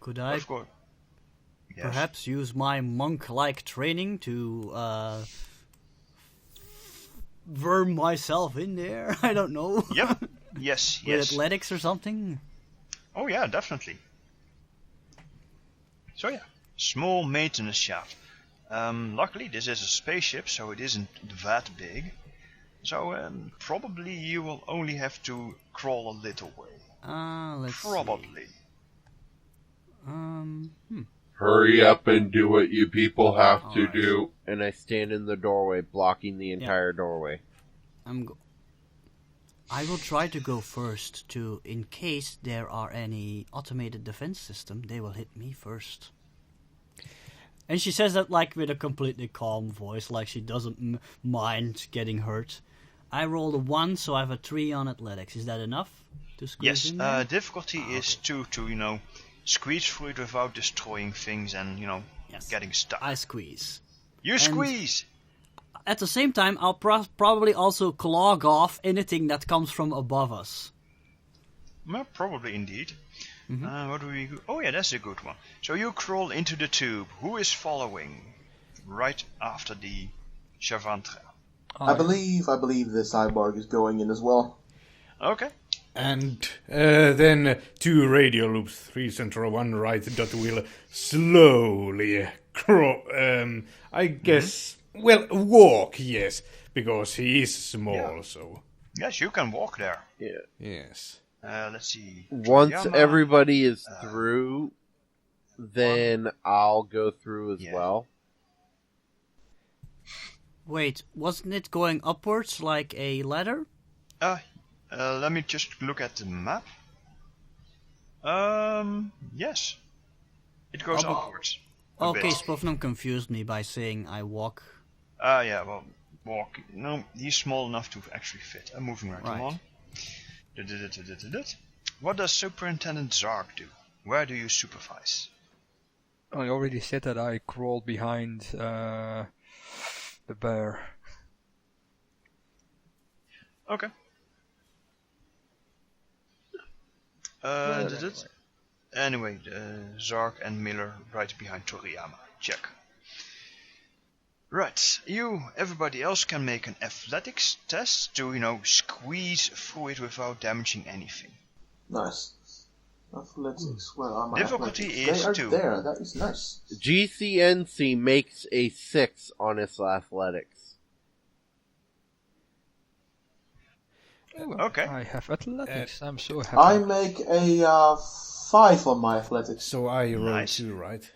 Could I Of course. Yes. perhaps use my monk-like training to worm myself in there? I don't know. Yep. Yes, With yes. athletics or something? Oh yeah, definitely. So yeah, small maintenance shaft. Luckily this is a spaceship, so it isn't that big. So probably you will only have to crawl a little way. Let's Probably. see. Hurry up and do what you people have to Alright. do. And I stand in the doorway, blocking the entire doorway. I will try to go first in case there are any automated defense system, they will hit me first. And she says that like with a completely calm voice, like she doesn't mind getting hurt. I rolled a 1, so I have a 3 on athletics. Is that enough to squeeze Yes, in there? difficulty is 2 to, squeeze through it without destroying things and, Yes. getting stuck. I squeeze. You squeeze! At the same time, I'll probably also clog off anything that comes from above us. Well, probably indeed. What do we... Oh yeah, that's a good one. So you crawl into the tube. Who is following? Right after the Chavantra. I believe the cyborg is going in as well. Okay. And then 2 radio loops, 3 central, 1 right, that will slowly crawl. I guess, well, walk, yes, because he is small, so. Yes, you can walk there. Yeah. Yes. Let's see. Once Toriyama. everybody is through, then I'll go through as well. Wait, wasn't it going upwards like a ladder? Let me just look at the map. Yes. It goes upwards. a Okay, bit. Spofnum confused me by saying I walk. Yeah, well, walk. No, he's small enough to actually fit. I'm moving right Right. along. What does Superintendent Zark do? Where do you supervise? I already said that I crawled behind the bear. Okay. Anyway, Zark and Miller right behind Toriyama. Check. Right, everybody else can make an athletics test to, squeeze through it without damaging anything. Nice. Athletics. Where are my Difficulty athletics? is They are 2. there. That is nice. GCNC makes a 6 on its athletics. Okay. I have athletics. I'm so happy. I make a 5 on my athletics. So I roll Nice. 2, right?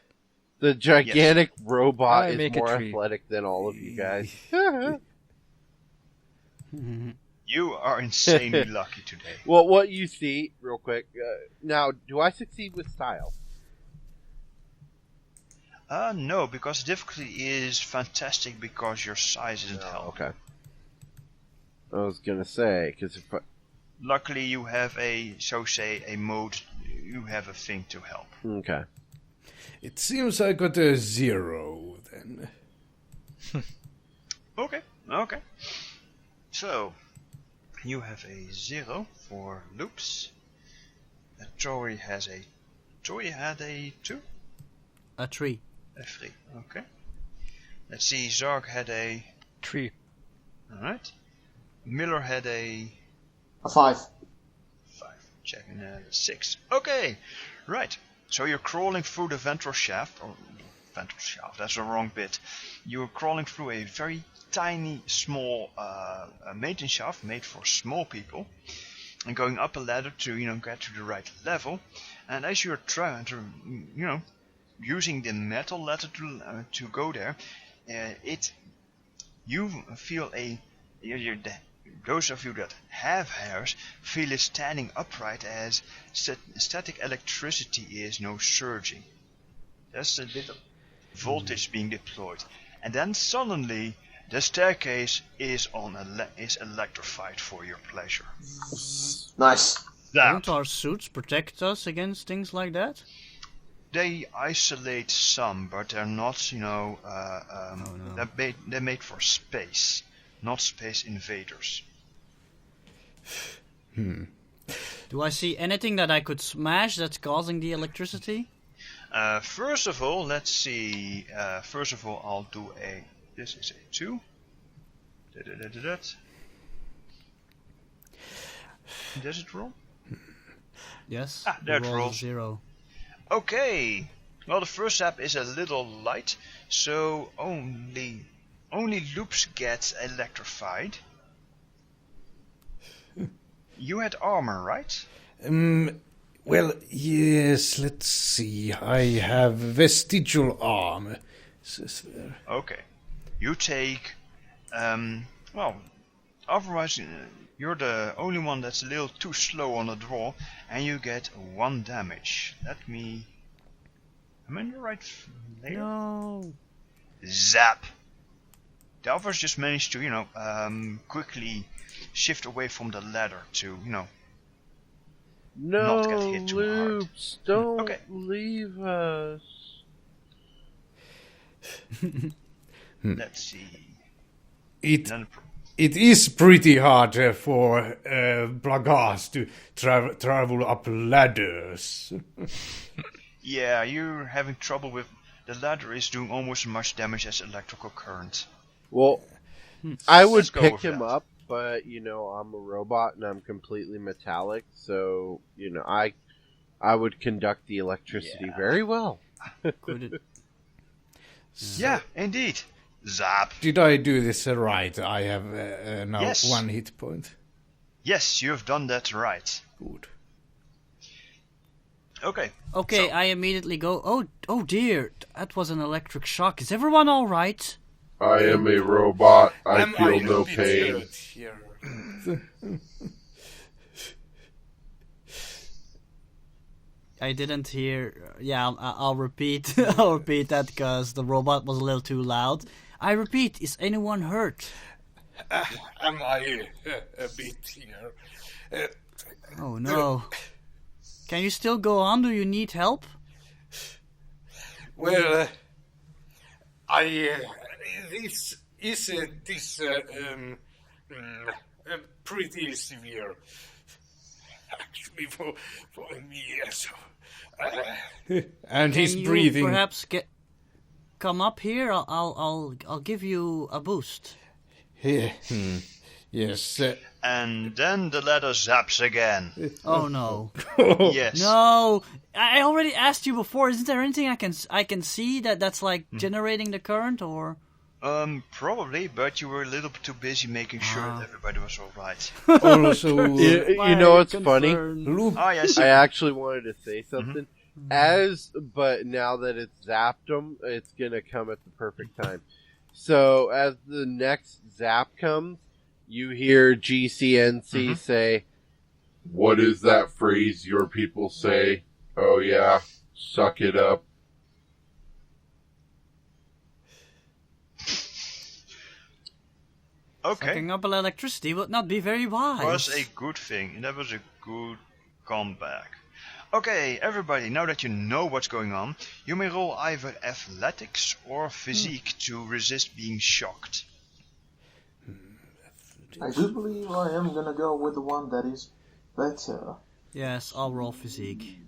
The gigantic I robot is make a more 3. athletic than all of you guys. You are insanely lucky today. Well, what you see, real quick, now, do I succeed with style? No, because difficulty is fantastic because your size isn't helping. Okay. I was gonna say, because if I... Luckily you have a mode, you have a thing to help. Okay. It seems I got a 0 then. Okay. So, you have a 0 for loops. Joey had a 2? A 3. A 3, okay. Let's see, Zark had a... 3. Alright. Miller had a... 5. 5. Checking 6. Okay, right. So you're crawling through the ventral shaft, that's the wrong bit. You're crawling through a very tiny, small maintenance shaft made for small people, and going up a ladder to, get to the right level. And as you're trying to, using the metal ladder to go there, you feel those of you that have hairs feel it standing upright as static electricity is surging. There's a little voltage being deployed, and then suddenly the staircase is electrified for your pleasure. Nice. Don't our suits protect us against things like that? They isolate some, but they're not, they're made for space, not space invaders. Do I see anything that I could smash that's causing the electricity? First of all, let's see. First of all, I'll do a. This is a 2. Does it roll? Yes. There it roll rolls. 0. Okay. Well, the first zap is a little light, so only loops get electrified. You had armor, right? Well, yes, let's see. I have vestigial armor. Says there. Okay. You take. Well, otherwise, you're the only one that's a little too slow on the draw, and you get 1 damage. Let me. Am I in the right layer? No. Zap! The others just managed to, quickly shift away from the ladder to, No, not get hit too hard. Loops, don't Okay. leave us. Let's see. It Then it is pretty hard for Blagas to travel up ladders. yeah, you're having trouble with. The ladder is doing almost as much damage as electrical current. Well, I would Let's go pick with him that. up, but I'm a robot and I'm completely metallic, so I would conduct the electricity Yeah. very well. Could it? Yeah, indeed. Zap. Did I do this right? I have now Yes. 1 hit point. Yes, you have done that right. Good. Okay. Okay, So- I immediately go. Oh dear, that was an electric shock. Is everyone all right? I am a robot. I Am feel a no bit pain. hurt here? I didn't hear. Yeah, I'll repeat. I'll repeat that because the robot was a little too loud. I repeat, is anyone hurt? Am I a bit here? Oh no. Can you still go on? Do you need help? Well, this is pretty severe, actually for me. So, and Can he's you breathing. perhaps come up here? I'll give you a boost. Yeah, yes. And then the ladder zaps again. Oh no. Yes. No, I already asked you before. Isn't there anything I can see that's like generating the current or? Probably, but you were a little bit too busy making sure that everybody was alright. Also, You know what's funny? Loop. Oh, yes. I actually wanted to say something. But now that it's zapped him, it's gonna come at the perfect time. So as the next zap comes, you hear GCNC say, What is that phrase your people say? Oh yeah, suck it up. Okay. Sucking up electricity would not be very wise. Was a good thing. That was a good comeback. Okay, everybody, now that you know what's going on, you may roll either athletics or physique to resist being shocked. I do believe I am gonna go with the one that is better. Yes, I'll roll physique.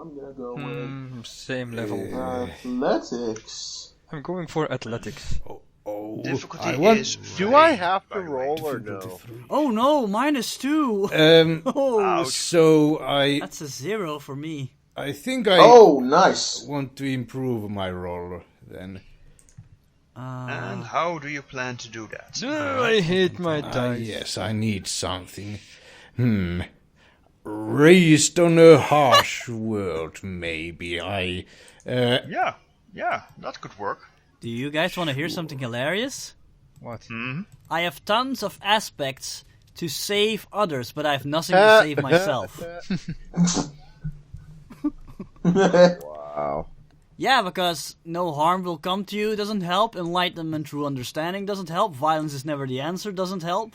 I'm gonna go with Same level. athletics. I'm going for athletics. Oh, Difficulty I want. is "Do very, I have by to the way. roll or no?" Oh no, -2. Oh, Ouch. So that's a 0 for me. I think I Oh, nice. want to improve my roll then. And how do you plan to do that? No, I hate my dice. Yes, I need something. Raised on a harsh world, maybe. Yeah, that could work. Do you guys want to hear something hilarious? What? I have tons of aspects to save others, but I have nothing to save myself. Wow. Yeah, because no harm will come to you doesn't help. Enlightenment through understanding doesn't help. Violence is never the answer doesn't help.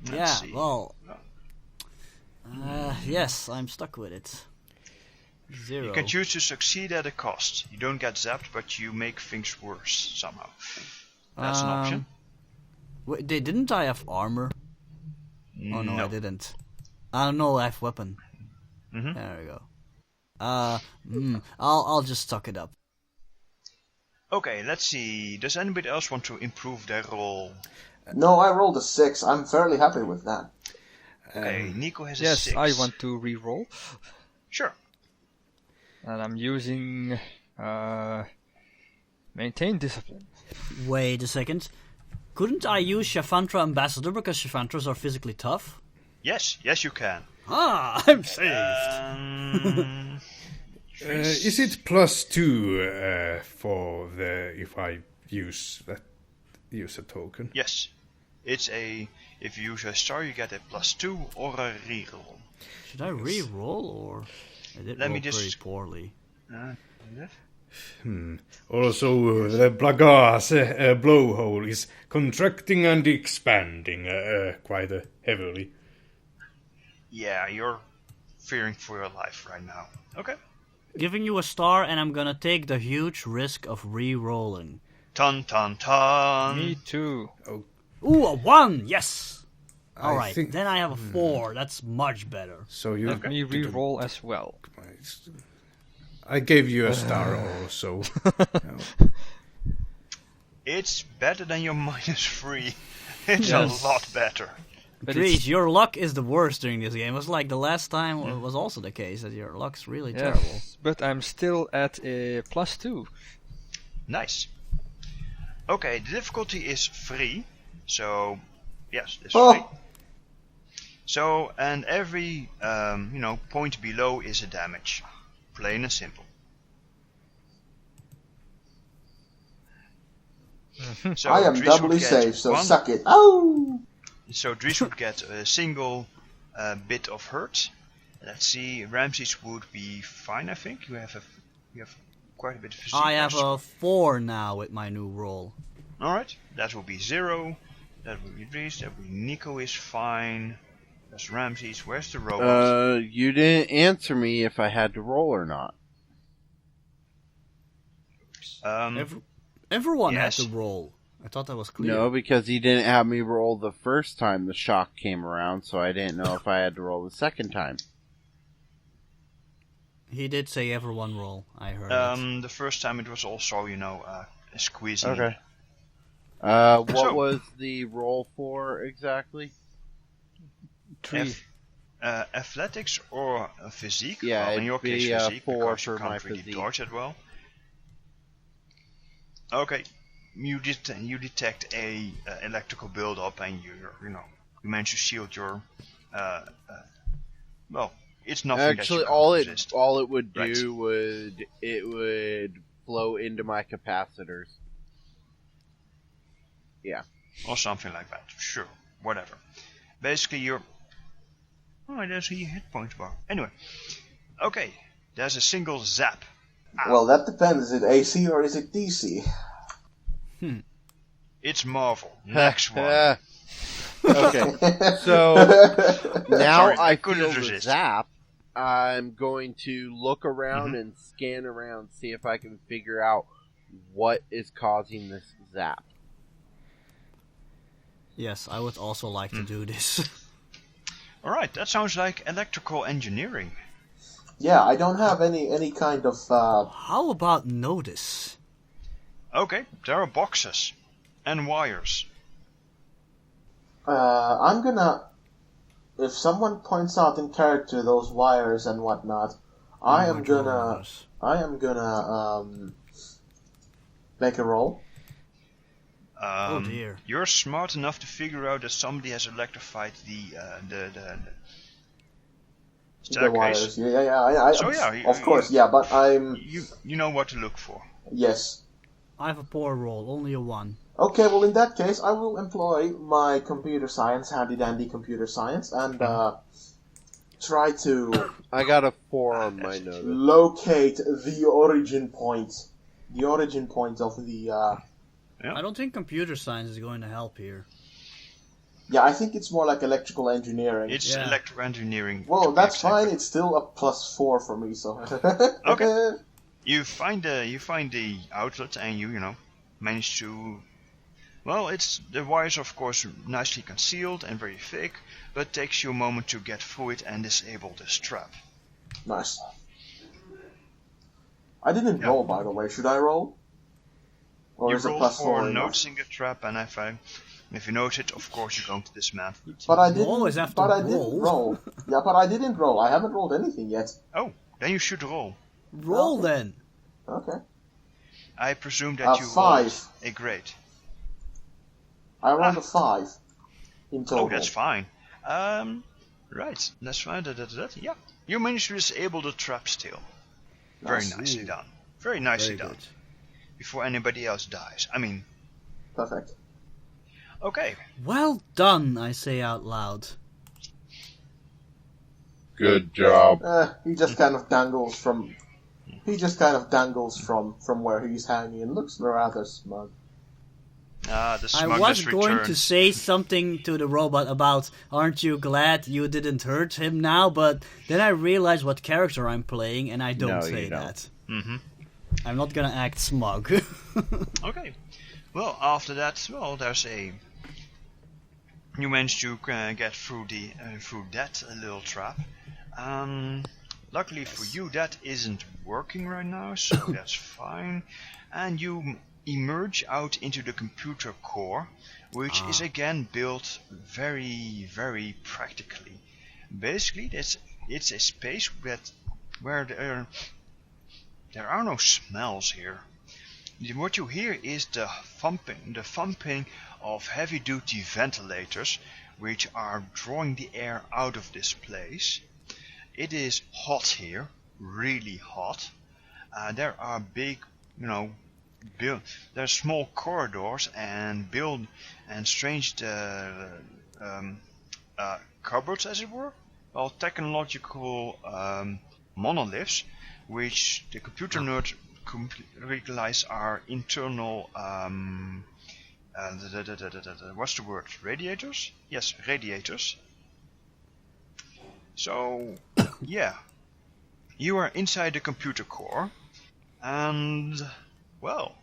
Yeah, see. well... yes, I'm stuck with it. 0. You can choose to succeed at a cost. You don't get zapped, but you make things worse somehow. That's an option. Wait, didn't I have armor? Oh no, I didn't. I don't know, I have weapon. There we go. I'll just suck it up. Okay, let's see. Does anybody else want to improve their roll? No, I rolled a 6. I'm fairly happy with that. Okay, Nico has a Yes, 6. I want to re-roll. Sure. And I'm using maintain discipline. Wait a second. Couldn't I use Shafantra Ambassador because Shafantras are physically tough? Yes, you can. Ah, I'm saved. Is it +2 for the if I use a token? Yes. It's if you use a star, you get a +2 or a reroll. Should I re-roll or? I did Let roll me just- pretty poorly. Also, the Blagase blowhole is contracting and expanding quite heavily. Yeah, you're fearing for your life right now. Okay. Giving you a star, and I'm gonna take the huge risk of re-rolling. Ton ton ton. Me too. Ooh, a 1! Yes! I Alright, think- then I have a 4. That's much better. So you Let me re-roll as well. I gave you a star also. It's better than your -3. It's Yes. a lot better. But Grease, it's, your luck is the worst during this game. It was like the last time it was also the case that your luck's really terrible. yes, but I'm still at a +2. Nice. Okay, the difficulty is free. So, yes, it's Oh. free. So, and every point below is a damage. Plain and simple. So I am Dries doubly would get safe, so 1. suck it. Oh! So Dries would get a single bit of hurt. Let's see, Ramses would be fine. I think you have quite a bit of physique. I have a 4 now with my new roll. All right, that will be 0. That will be Dries. That will be Nico is fine. That's Ramses. Where's the robot? You didn't answer me if I had to roll or not. Everyone Yes. had to roll. I thought that was clear. No, because he didn't have me roll the first time the shock came around, so I didn't know if I had to roll the second time. He did say everyone roll. I heard it. The first time it was also, squeezing. Okay. What So- was the roll for exactly? 3. Athletics or physique? Yeah, well, in it'd your be, case, physique, 4 because you for can't my really physique. dodge it well. Okay, you detect a electrical buildup, and you manage to shield your. Well, it's nothing. Actually, that you all can't it resist. would Right. do would flow into my capacitors. Yeah. Or something like that. Sure, whatever. Basically, you're. Oh, there's a hit point bar. Anyway, okay. There's a single zap. Well, that depends. Is it AC or is it DC? It's Marvel. Next one. Okay. So now Sorry, I I couldn't feel the resist. zap. I'm going to look around Mm-hmm. and scan around, see if I can figure out what is causing this zap. Yes, I would also like to do this. All right, that sounds like electrical engineering. Yeah, I don't have any kind of. How about notice? Okay, there are boxes and wires. I'm gonna. If someone points out in character those wires and whatnot, I am gonna make a roll. Oh dear. You're smart enough to figure out that somebody has electrified the The staircase. wires. Yeah. So, yeah, of course, yeah. But I'm You know what to look for. yes. I have a poor roll, only a 1. Okay, well in that case, I will employ my computer science, handy dandy computer science, and try to I got a 4 on my notice. locate the origin point. The origin point of the. Yeah. I don't think computer science is going to help here. Yeah, I think it's more like electrical engineering. It's Yeah. electrical engineering. Well, to be that's exact. fine. It's still a +4 for me. So. Okay. You find the outlet and you manage to. Well, it's the wires, of course, nicely concealed and very thick, but it takes you a moment to get through it and disable the strap. Nice. I didn't roll, by the way. Should I roll? Or You is it roll plus for 4 enough? noticing a trap, and if you notice it, of course you're going to dismantle it. But I You always didn't. have to But I roll. didn't roll. Yeah, but I didn't roll. I haven't rolled anything yet. Oh, then you should roll. Roll then. Okay. I presume that you 5. rolled a grade. I rolled a 5 in total. Oh, that's fine. Right, that's fine. Yeah, you managed to disable the trap still. Very Nice. nicely done. Very nicely Very done. good. Before anybody else dies. I mean, Perfect. okay. Well done, I say out loud. Good job. He just kind of dangles from. He just kind of dangles from where he's hanging and looks rather smug. The I smugness was going to returns. say something to the robot about, aren't you glad you didn't hurt him now? But then I realized what character I'm playing, and I don't No, say you don't. that. Mm-hmm. I'm not gonna act smug. Okay. Well, after that, there's a. You managed to get through that little trap. Luckily for you, that isn't working right now, so that's fine. And you emerge out into the computer core, which is again built very, very practically. Basically, it's a space where there are no smells here. What you hear is the thumping of heavy-duty ventilators, which are drawing the air out of this place. It is hot here, really hot. There are big, there's small corridors and strange cupboards, as it were. Well, technological monoliths, which the computer nerd realize are internal. What's the word? Radiators? Yes, radiators. So, yeah, you are inside the computer core, and well,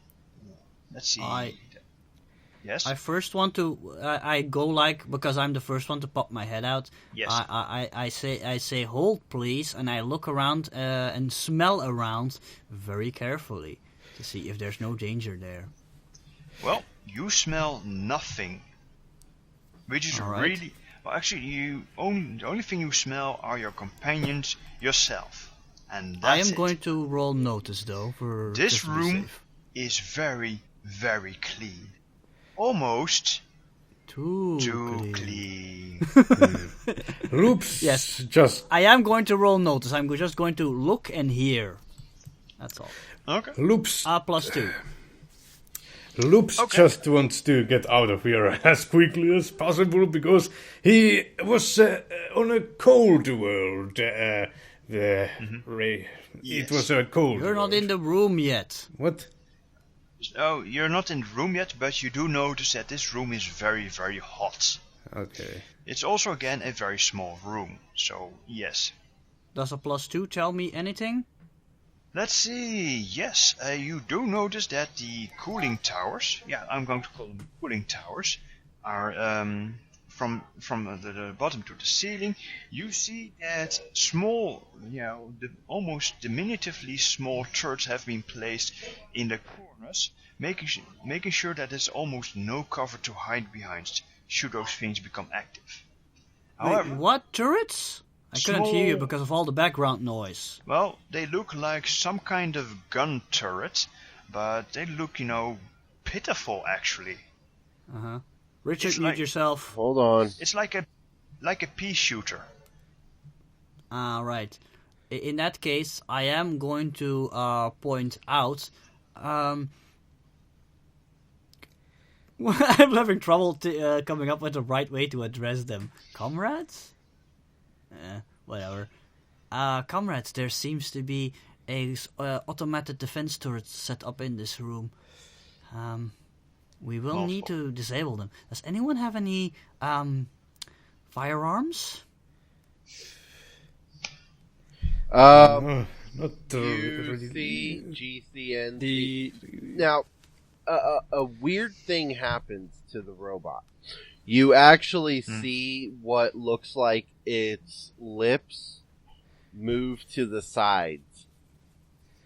let's see. Yes. I first want to. I go because I'm the first one to pop my head out. Yes. I say hold please, and I look around and smell around very carefully to see if there's no danger there. Well, you smell nothing, which is All right. really well. Actually, the only thing you smell are your companions, yourself, and that's I am it. going to roll notice though for This just to be room safe. is very, very clean. Almost Too clean. Loops Yes. just I am going to roll notice. I'm just going to look and hear. That's all. Okay. Loops +2. Loops Okay. just wants to get out of here as quickly as possible because he was on a cold world. It was a cold You're world. not in the room yet. What? Oh, you're not in the room yet, but you do notice that this room is very, very hot. Okay. It's also, again, a very small room, so yes. Does a +2 tell me anything? Let's see, yes, you do notice that the cooling towers, I'm going to call them cooling towers, are from the bottom to the ceiling. You see that small, almost diminutively small turrets have been placed in the corners, making sure that there's almost no cover to hide behind should those things become active. However, Wait, what turrets? I couldn't hear you Small- because of all the background noise. well, they look like some kind of gun turret, but they look, pitiful actually. Richard, It's mute like- yourself. Hold on. It's like a pea shooter. Right. In that case, I am going to point out. I'm having trouble coming up with the right way to address them. Comrades? Whatever. Comrades, there seems to be a automated defense turret set up in this room. We will need to disable them. Does anyone have any firearms? Not UC, GCN. Now, a weird thing happens to the robot. You actually see what looks like its lips move to the sides.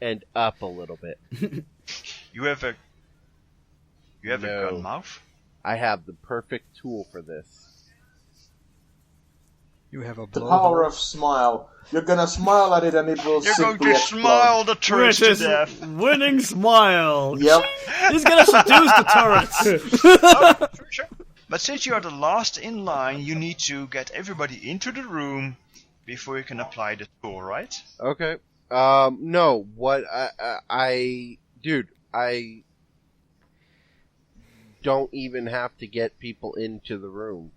and up a little bit. You have a No. gun mouth? I have the perfect tool for this. You have a The blowhole. power of smile. You're gonna smile at it and it will You're going simply to explode. smile the turrets to With his death. winning smile. Yep. He's gonna seduce the turrets. Sure. But since you are the last in line, you need to get everybody into the room before you can apply the tool, right? Okay. No. What dude, I don't even have to get people into the room.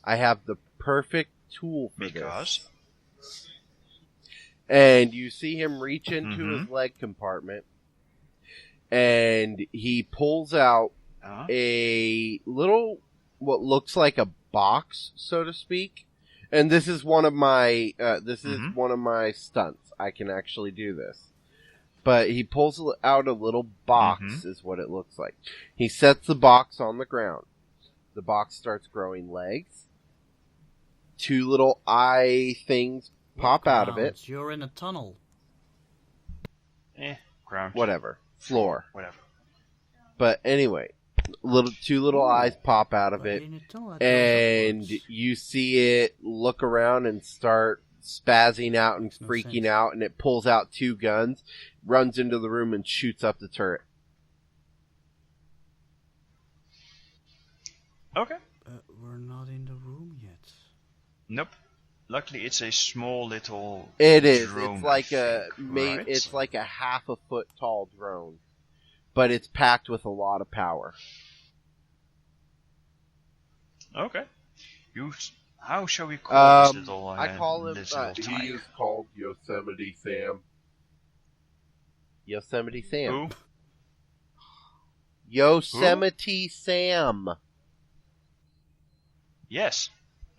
I have the perfect tool for Because? this. And you see him reach into his leg compartment, and he pulls out a little, what looks like a box, so to speak. And this is one of my, one of my stunts. I can actually do this. But he pulls out a little box, is what it looks like. He sets the box on the ground. The box starts growing legs. 2 little eye things pop out of it. You're in a tunnel. Ground. Whatever. Floor. Whatever. But anyway, 2 little eyes pop out of it. And you see it look around and start spazzing out and freaking out, and it pulls out 2 guns, runs into the room, and shoots up the turret. Okay. We're not in the room yet. Nope. Luckily, it's a small little. It is. drone, It's like I think, right? it's like a half a foot tall drone, but it's packed with a lot of power. Okay. How shall we call this little? I call him. this little He tiger? is called Yosemite Sam. Yosemite Sam. Who? Yosemite Sam. Yes,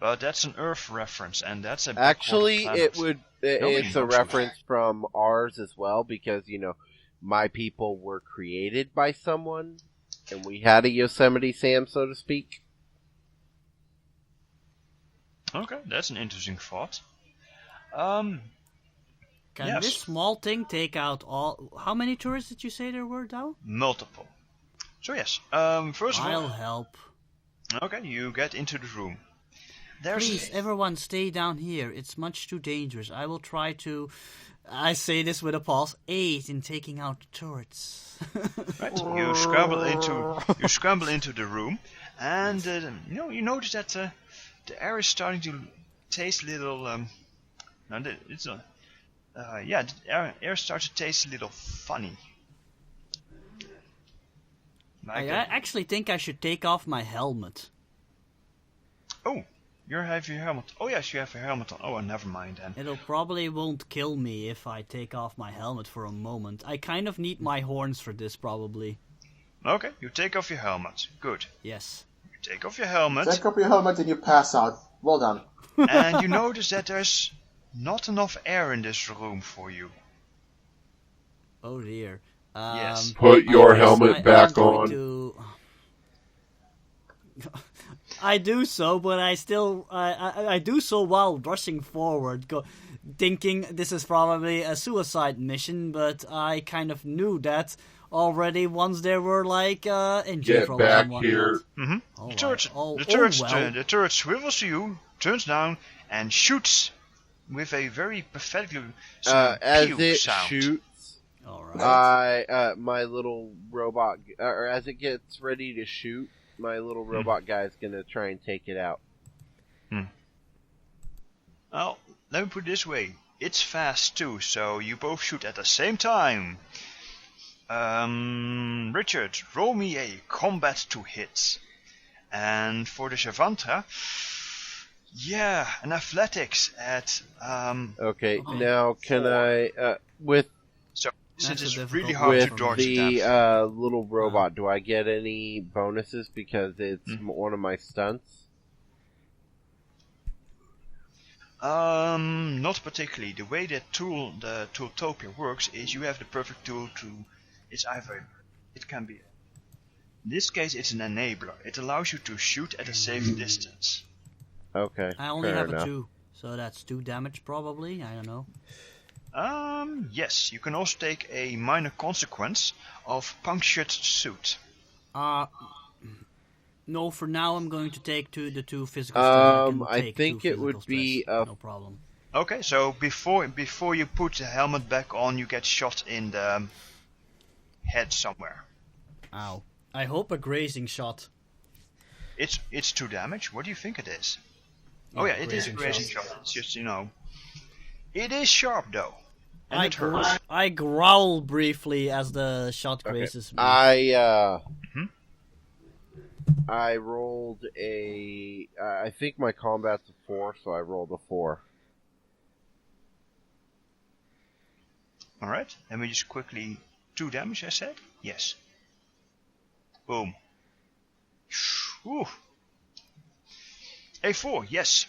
but that's an Earth reference, and that's a big Actually, planet. it would. Nobody It's a knows that. reference from ours as well, because my people were created by someone, and we had a Yosemite Sam, so to speak. Okay, that's an interesting thought. Can Yes. this small thing take out all... How many turrets did you say there were, Dow? Multiple. So yes, first of I'll all, help. okay, you get into the room. There's Please, everyone stay down here. It's much too dangerous. I will try to... I say this with a pause. Aid in taking out the turrets. right. You scramble into the room, and you notice that the air is starting to taste a little. The air starts to taste a little funny. I actually think I should take off my helmet. Oh, you have your helmet. Oh yes, you have your helmet on. Oh, never mind then. It'll probably won't kill me if I take off my helmet for a moment. I kind of need my horns for this, probably. Okay, you take off your helmet. Good. Yes. You take off your helmet, Take up your helmet and you pass out. Well done. and you notice that there's not enough air in this room for you. Oh dear. Yes. Put your I guess helmet I'm back going on. to- I do so, but I still I do so while rushing forward, thinking this is probably a suicide mission. But I kind of knew that already once there were engine Get problems back and whatnot. here. Mm-hmm. All The right. turret, Oh, the well. turret swivels to you, turns down, and shoots with a very pathetically As pew it sound. shoots, All right. my little robot, or as it gets ready to shoot, my little robot guy is gonna try and take it out. Well, let me put it this way. It's fast too, so you both shoot at the same time. Richard, roll me a combat to hit. And for the Shavanta, an athletics at Okay, Okay. now can I, with since That's a it's really difficult hard to with dodge the that. little robot, do I get any bonuses because it's one of my stunts? Not particularly. The way that the Tooltopia works is you have the perfect tool to. It can be. In this case, it's an enabler. It allows you to shoot at a safe distance. Okay, I only fair have enough. a 2, so that's 2 damage probably. I don't know. Yes, you can also take a minor consequence of punctured suit. No, for now I'm going to take the two physical stress. I can I take think two it would physical be stress. No problem. Okay, so before you put the helmet back on, you get shot in the head somewhere. Ow. I hope a grazing shot. It's 2 damage. What do you think it is? Oh yeah, it is a grazing shot. It's just, it is sharp though, and it hurts. I growl briefly as the shot grazes me. I rolled a. I think my combat's a 4, so I rolled a 4. All right, let me just quickly 2 damage. I said yes. Boom. Whew. A4, yes.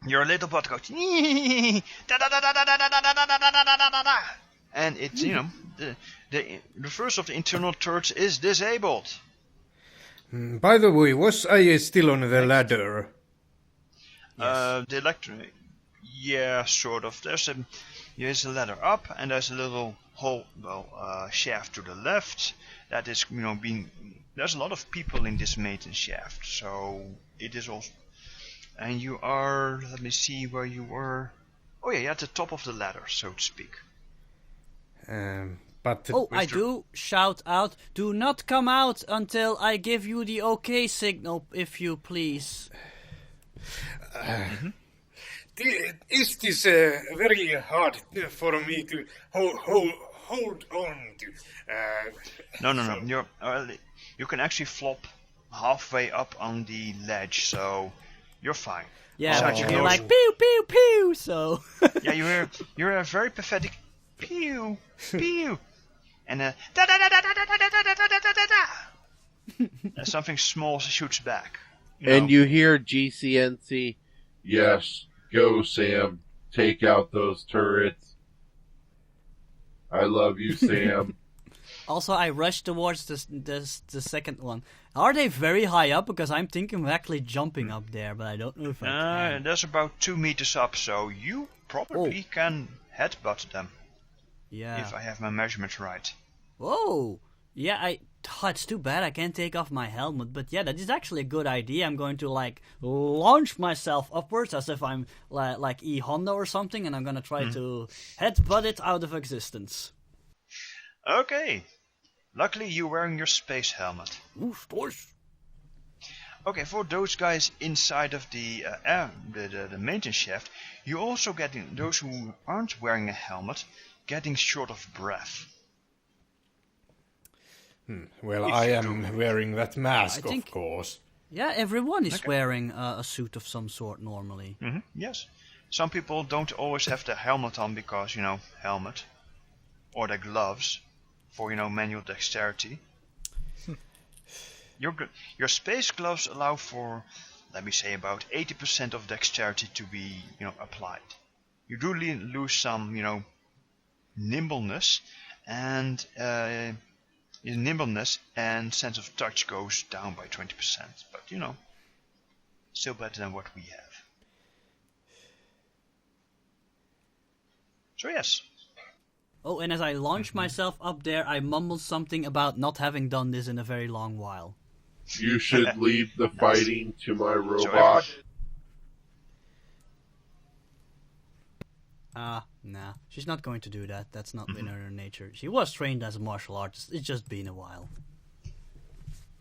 Your little butt goes and it's the first of the internal turrets is disabled. By the way, was I still on the ladder? The electric, yeah, sort of. There's a ladder up, and there's a little hole, shaft to the left. That is, there's a lot of people in this maintenance shaft, so it is also. And you are, let me see where you were. Oh yeah, you're at the top of the ladder, so to speak. But I do shout out, do not come out until I give you the okay signal, if you please. Is this very hard for me to hold on to? No. You can actually flop halfway up on the ledge, so you're fine. Yeah, but you're like pew pew pew. So yeah, you're a very pathetic pew pew, and something small shoots back. And you hear GCNC. Yes, go Sam. Take out those turrets. I love you, Sam. Also, I rushed towards the second one. Are they very high up? Because I'm thinking of actually jumping up there, but I don't know if I can. There's about 2 meters up, so you probably can headbutt them. Yeah. If I have my measurements right. Whoa! Yeah, it's too bad I can't take off my helmet, but yeah, that is actually a good idea. I'm going to, launch myself upwards as if I'm, like E-Honda or something, and I'm gonna try to headbutt it out of existence. Okay. Luckily, you're wearing your space helmet. Oof, doors. Okay, for those guys inside of the maintenance shaft, you also getting those who aren't wearing a helmet getting short of breath. Well, I am wearing that mask, of course. Yeah, everyone is wearing a suit of some sort normally. Mm-hmm. Yes. Some people don't always have the helmet on because, helmet. Or the gloves for, manual dexterity. Your space gloves allow for, let me say, about 80% of dexterity to be, applied. You do lose some, nimbleness, and sense of touch goes down by 20%. But, still better than what we have. So yes. Oh, and as I launch myself up there, I mumble something about not having done this in a very long while. You should leave the fighting to my robot. Nah. She's not going to do that. That's not in her nature. She was trained as a martial artist. It's just been a while.